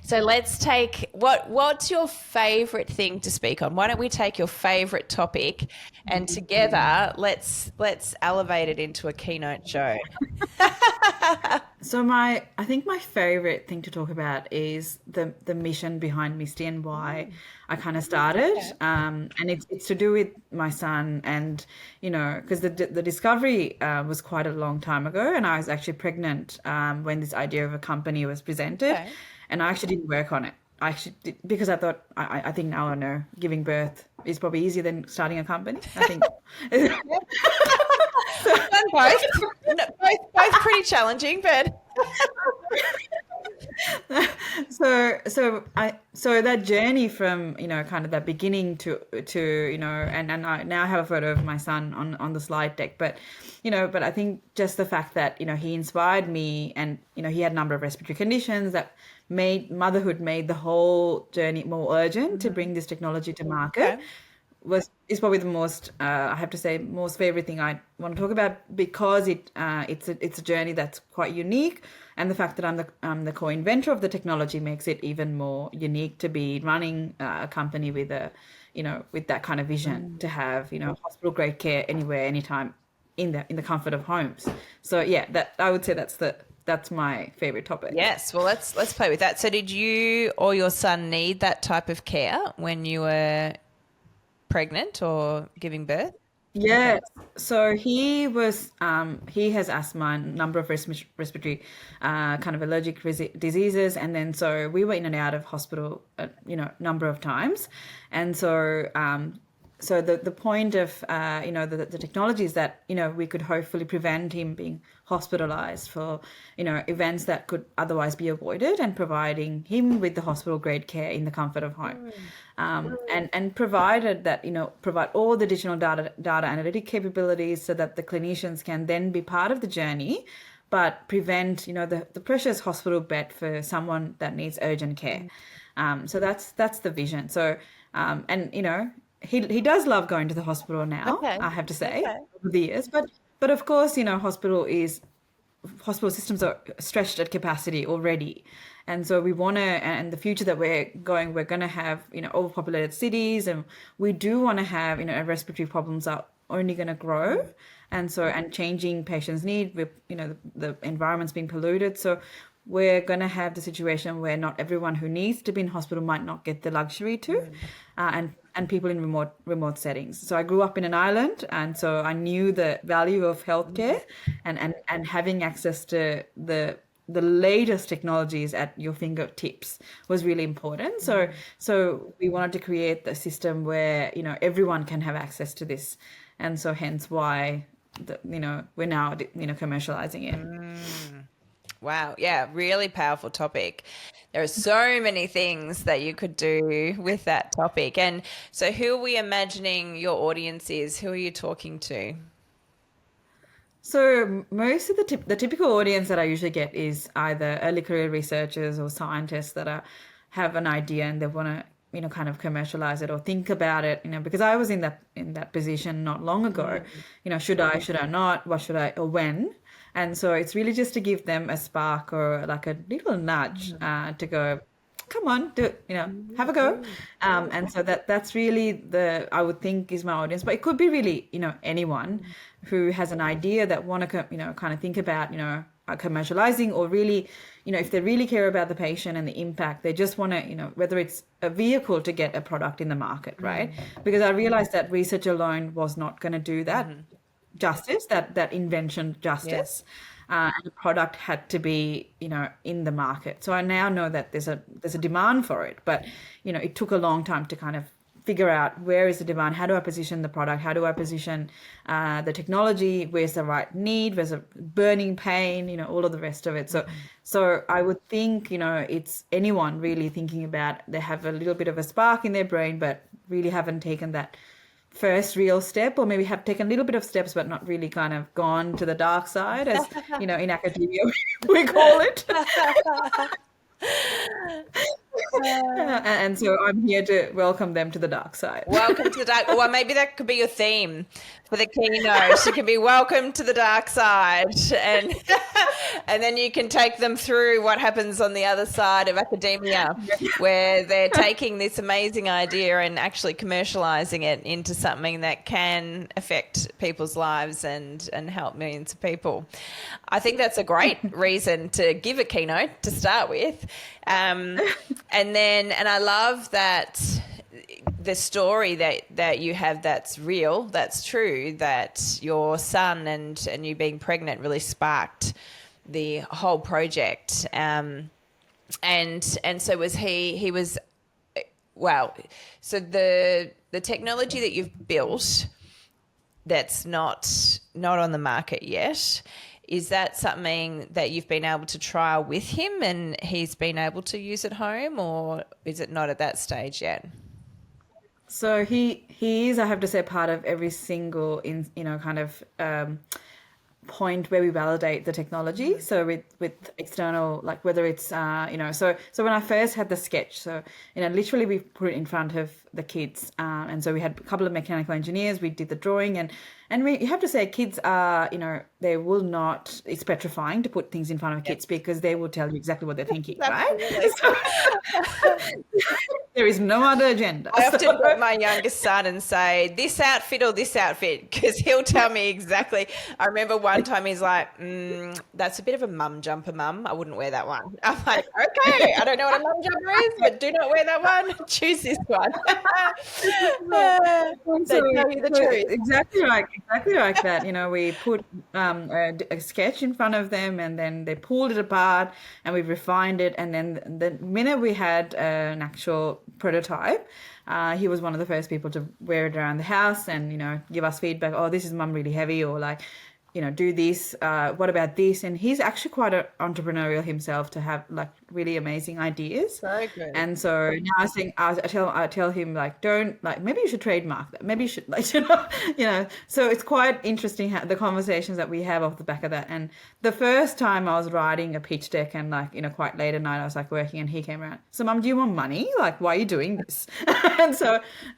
So let's take, what's your favorite thing to speak on? Why don't we take your favorite topic and together let's elevate it into a keynote show. So I think my favorite thing to talk about is the mission behind Misti and why I kind of started. And it's to do with my son, and because the discovery was quite a long time ago, and I was actually pregnant when this idea of a company was presented. Okay. And I actually didn't work on it. I actually did, because I thought, I think now I know, giving birth is probably easier than starting a company. I think. both pretty challenging, but so that journey from kind of that beginning to and I now have a photo of my son on the slide deck, but I think just the fact that he inspired me, and he had a number of respiratory conditions that made the whole journey more urgent to bring this technology to market. Is probably the most I have to say most favorite thing I want to talk about, because it's a journey that's quite unique, and the fact that I'm the co-inventor of the technology makes it even more unique to be running a company with with that kind of vision, to have hospital grade care anywhere, anytime, in the comfort of homes. So yeah, that I would say that's my favorite topic. Yes, well, let's play with that. So did you or your son need that type of care when you were pregnant or giving birth? Yes. So he has asthma and a number of respiratory kind of allergic diseases. And then so we were in and out of hospital, number of times. And so so the point of, the technology is that, we could hopefully prevent him being hospitalized for, events that could otherwise be avoided, and providing him with the hospital grade care in the comfort of home. And provided that, provide all the additional data analytic capabilities so that the clinicians can then be part of the journey, but prevent, the precious hospital bed for someone that needs urgent care. So that's the vision. So, he does love going to the hospital now, I have to say, over the years. But of course, hospital systems are stretched at capacity already. And so we want to, and the future that we're going to have, overpopulated cities, and we do want to have, respiratory problems are only going to grow. And so, and changing patients' need with, the environment's being polluted. So we're going to have the situation where not everyone who needs to be in hospital might not get the luxury to, and people in remote settings. So I grew up in an island, and so I knew the value of healthcare, and having access to the latest technologies at your fingertips was really important. So we wanted to create the system where everyone can have access to this, and so hence why we're now commercializing it. Wow. Yeah. Really powerful topic. There are so many things that you could do with that topic. And so who are we imagining your audience is? Who are you talking to? So most of the typical audience that I usually get is either early career researchers or scientists that have an idea and they want to kind of commercialize it or think about it, because I was in that position not long ago. Should I not? What should I, or when? And so it's really just to give them a spark or like a little nudge to go, come on, do it, have a go. And so that's really I would think is my audience, but it could be really, anyone who has an idea that want to, kind of think about, commercializing, or really, if they really care about the patient and the impact, they just want to, whether it's a vehicle to get a product in the market, right? Because I realized that research alone was not going to do that justice, that invention justice. And the product had to be, in the market. So I now know that there's a demand for it, but, it took a long time to kind of figure out where is the demand, how do I position the product, how do I position the technology, where's the right need, where's a burning pain, all of the rest of it. So I would think, it's anyone really thinking about, they have a little bit of a spark in their brain, but really haven't taken that first real step, or maybe have taken a little bit of steps but not really kind of gone to the dark side, as in academia we call it. And so I'm here to welcome them to the dark side. Welcome to the dark. Well, maybe that could be your theme for the keynote. It can be welcome to the dark side, and then you can take them through what happens on the other side of academia, where they're taking this amazing idea and actually commercializing it into something that can affect people's lives and help millions of people. I think that's a great reason to give a keynote to start with. And I love that the story that you have, that's real, that's true, that your son and you being pregnant really sparked the whole project. And so was he was, wow. So the technology that you've built that's not on the market yet, is that something that you've been able to trial with him and he's been able to use at home, or is it not at that stage yet? So he is, I have to say, part of every single point where we validate the technology. So with external, like whether it's so when I first had the sketch, so literally we put it in front of the kids, and so we had a couple of mechanical engineers, we did the drawing, and you have to say kids are, they will not, it's petrifying to put things in front of kids because they will tell you exactly what they're thinking, right? So, there is no other agenda. I often go to my youngest son and say, this outfit or this outfit, because he'll tell me exactly. I remember one time he's like, that's a bit of a mum jumper, mum. I wouldn't wear that one. I'm like, okay, I don't know what a mum jumper is, but do not wear that one. Choose this one. So tell you the truth. Exactly like that. We put a sketch in front of them, and then they pulled it apart and we refined it, and then the minute we had an actual prototype, he was one of the first people to wear it around the house and give us feedback. Oh, this is mum really heavy, or like do this, what about this? And he's actually quite entrepreneurial himself, to have like really amazing ideas. So good. And so now I tell him, like, don't, like, maybe you should trademark that, maybe you should, like, so it's quite interesting the conversations that we have off the back of that. And the first time I was writing a pitch deck, and like quite late at night I was like working, and he came around, so mum, do you want money? Like, why are you doing this? and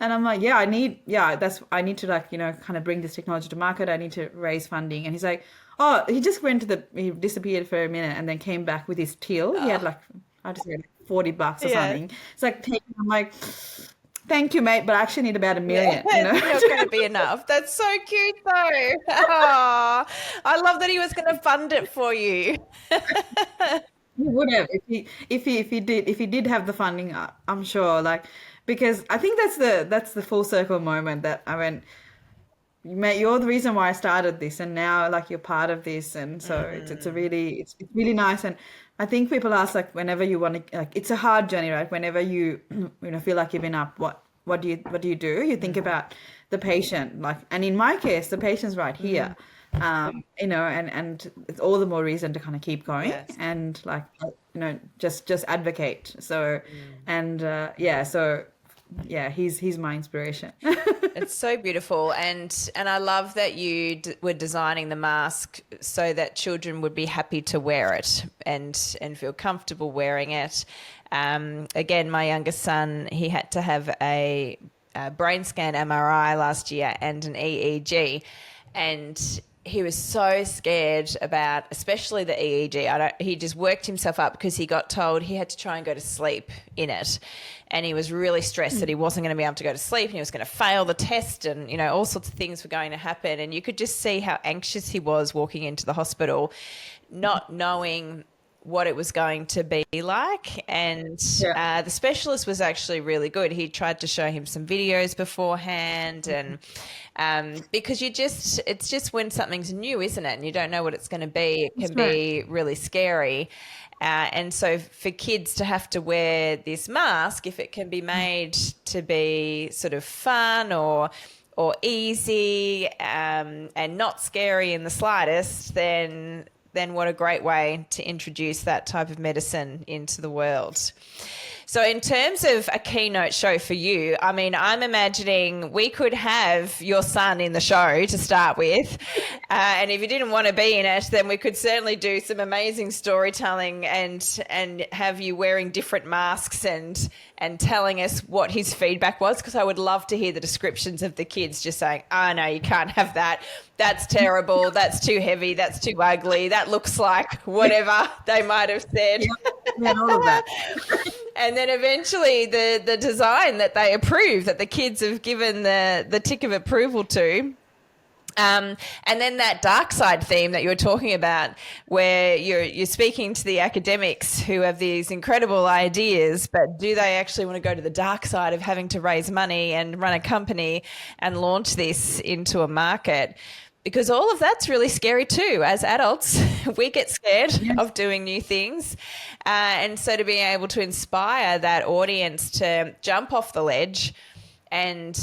I'm like, I need to, like, kind of bring this technology to market. I need to raise funding. And he's like, oh, he disappeared for a minute and then came back with his till. He had like, I just said $40 or something. It's like, I'm like, thank you, mate, but I actually need about $1 million. It's not going to be enough. That's so cute, though. Oh, I love that he was going to fund it for you. He would have if he did have the funding. I'm sure, like, because I think that's the full circle moment that I went, mate, you're the reason why I started this, and now like you're part of this, and so it's really nice. And I think people ask, like, whenever you want to, like, it's a hard journey, right? Whenever you feel like giving up, what do you do? You think about the patient, like, and in my case, the patient's right here, and it's all the more reason to kind of keep going. Yes. And like, just advocate. So, he's my inspiration. It's so beautiful, and I love that you were designing the mask so that children would be happy to wear it and feel comfortable wearing it. Again, my youngest son, he had to have a brain scan MRI last year and an EEG, and he was so scared about, especially the EEG. He just worked himself up because he got told he had to try and go to sleep in it. And he was really stressed that he wasn't going to be able to go to sleep and he was going to fail the test and, all sorts of things were going to happen. And you could just see how anxious he was walking into the hospital, not knowing what it was going to be like. And the specialist was actually really good. He tried to show him some videos beforehand and because it's just when something's new, isn't it? And you don't know what it's going to be. It can be really scary. And so for kids to have to wear this mask, if it can be made to be sort of fun or easy and not scary in the slightest, then what a great way to introduce that type of medicine into the world. So in terms of a keynote show for you, I mean, I'm imagining we could have your son in the show to start with. And if you didn't want to be in it, then we could certainly do some amazing storytelling and have you wearing different masks and telling us what his feedback was, because I would love to hear the descriptions of the kids just saying, oh, no, you can't have that. That's terrible. That's too heavy. That's too ugly. That looks like whatever they might have said. Yeah, all of that. And then eventually the design that they approve, that the kids have given the tick of approval to. And then that dark side theme that you were talking about, where you're speaking to the academics who have these incredible ideas, but do they actually want to go to the dark side of having to raise money and run a company and launch this into a market? Because all of that's really scary too. As adults, we get scared of doing new things. And so to be able to inspire that audience to jump off the ledge and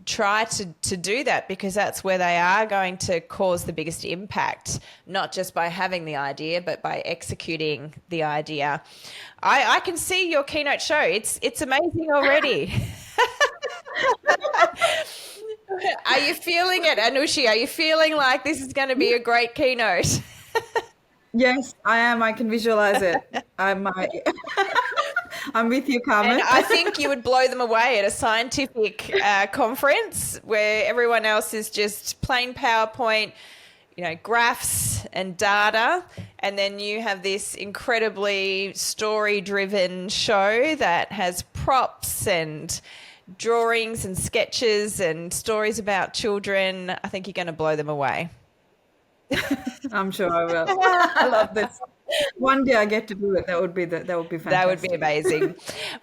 try to do that, because that's where they are going to cause the biggest impact, not just by having the idea, but by executing the idea. I can see your keynote show. It's amazing already. Are you feeling it, Anushi? Are you feeling like this is going to be a great keynote? Yes, I am. I can visualize it. I'm with you, Carmen. And I think you would blow them away at a scientific conference where everyone else is just plain PowerPoint, graphs and data. And then you have this incredibly story-driven show that has props and drawings and sketches and stories about children. I think you're going to blow them away. I'm sure I will. I love this. One day I get to do it. That would be fantastic. That would be amazing.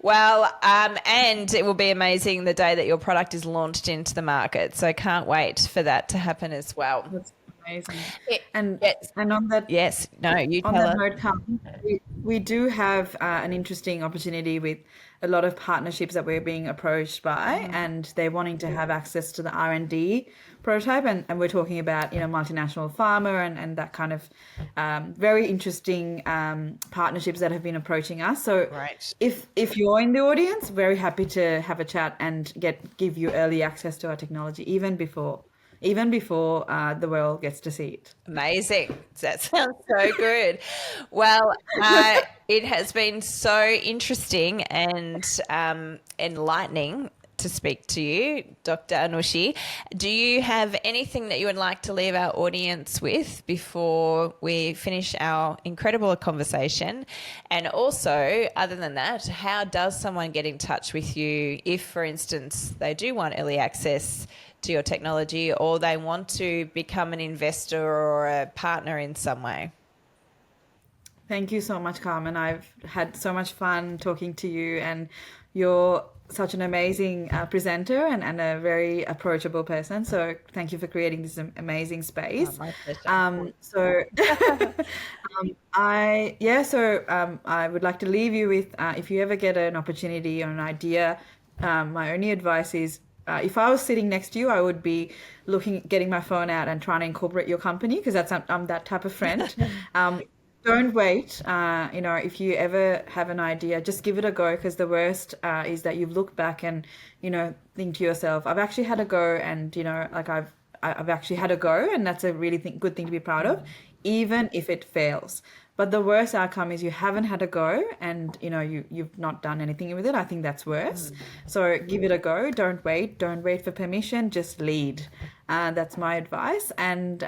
Well, and it will be amazing the day that your product is launched into the market. So I can't wait for that to happen as well. That's amazing. And on that, yes, no, you on tell that her. note, Carmen, we do have an interesting opportunity with a lot of partnerships that we're being approached by, and they're wanting to have access to the R&D prototype, and we're talking about multinational pharma and that kind of very interesting partnerships that have been approaching us. So Right. if you're in the audience, very happy to have a chat and give you early access to our technology even before the world gets to see it. Amazing. That sounds so good. Well, it has been so interesting and enlightening to speak to you, Dr. Anushi. Do you have anything that you would like to leave our audience with before we finish our incredible conversation? And also, other than that, how does someone get in touch with you if, for instance, they do want early access to your technology or they want to become an investor or a partner in some way? Thank you so much, Carmen. I've had so much fun talking to you, and you're such an amazing presenter and a very approachable person. So thank you for creating this amazing space. Oh, my pleasure. I would like to leave you with, if you ever get an opportunity or an idea, my only advice is, if I was sitting next to you, I would be getting my phone out and trying to incorporate your company, because I'm that type of friend. Don't wait. If you ever have an idea, just give it a go, because the worst is that you've looked back and, think to yourself, I've actually had a go, and, I've actually had a go, and that's a really good thing to be proud of, even if it fails. But the worst outcome is you haven't had a go and, you've not done anything with it. I think that's worse. So give it a go. Don't wait. Don't wait for permission. Just lead. That's my advice. And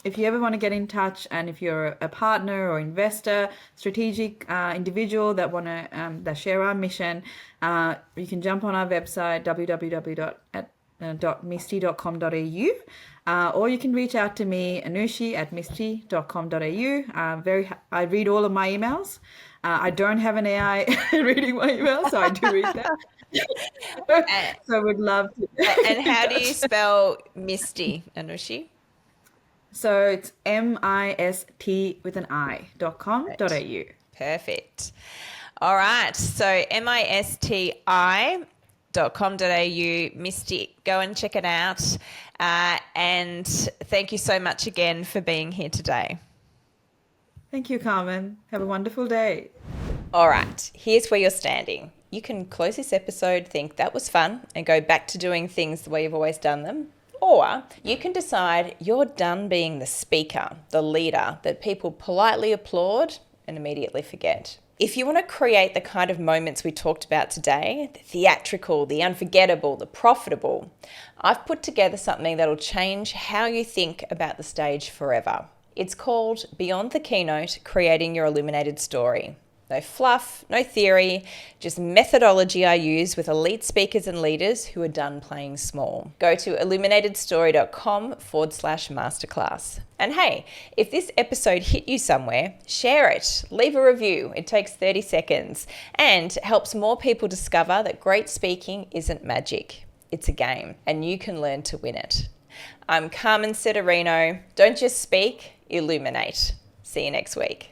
if you ever want to get in touch, and if you're a partner or investor, strategic individual that want to that share our mission, you can jump on our website www.misti.com.au, or you can reach out to me, anushi@misti.com.au. I read all of my emails. I don't have an AI reading my emails, so I do read that. So I would love to. And how do you spell Misti, Anushi? So it's MIST with an I.com.au. Perfect. All right. So misti.com.au, Misti. Go and check it out. And thank you so much again for being here today. Thank you, Carmen. Have a wonderful day. All right. Here's where you're standing. You can close this episode, think that was fun, and go back to doing things the way you've always done them. Or you can decide you're done being the speaker, the leader that people politely applaud and immediately forget. If you want to create the kind of moments we talked about today, the theatrical, the unforgettable, the profitable, I've put together something that'll change how you think about the stage forever. It's called Beyond the Keynote, Creating Your Illuminated Story. No fluff, no theory, just methodology I use with elite speakers and leaders who are done playing small. Go to illuminatedstory.com/masterclass. And hey, if this episode hit you somewhere, share it, leave a review. It takes 30 seconds and helps more people discover that great speaking isn't magic. It's a game and you can learn to win it. I'm Carmen Sederino. Don't just speak, illuminate. See you next week.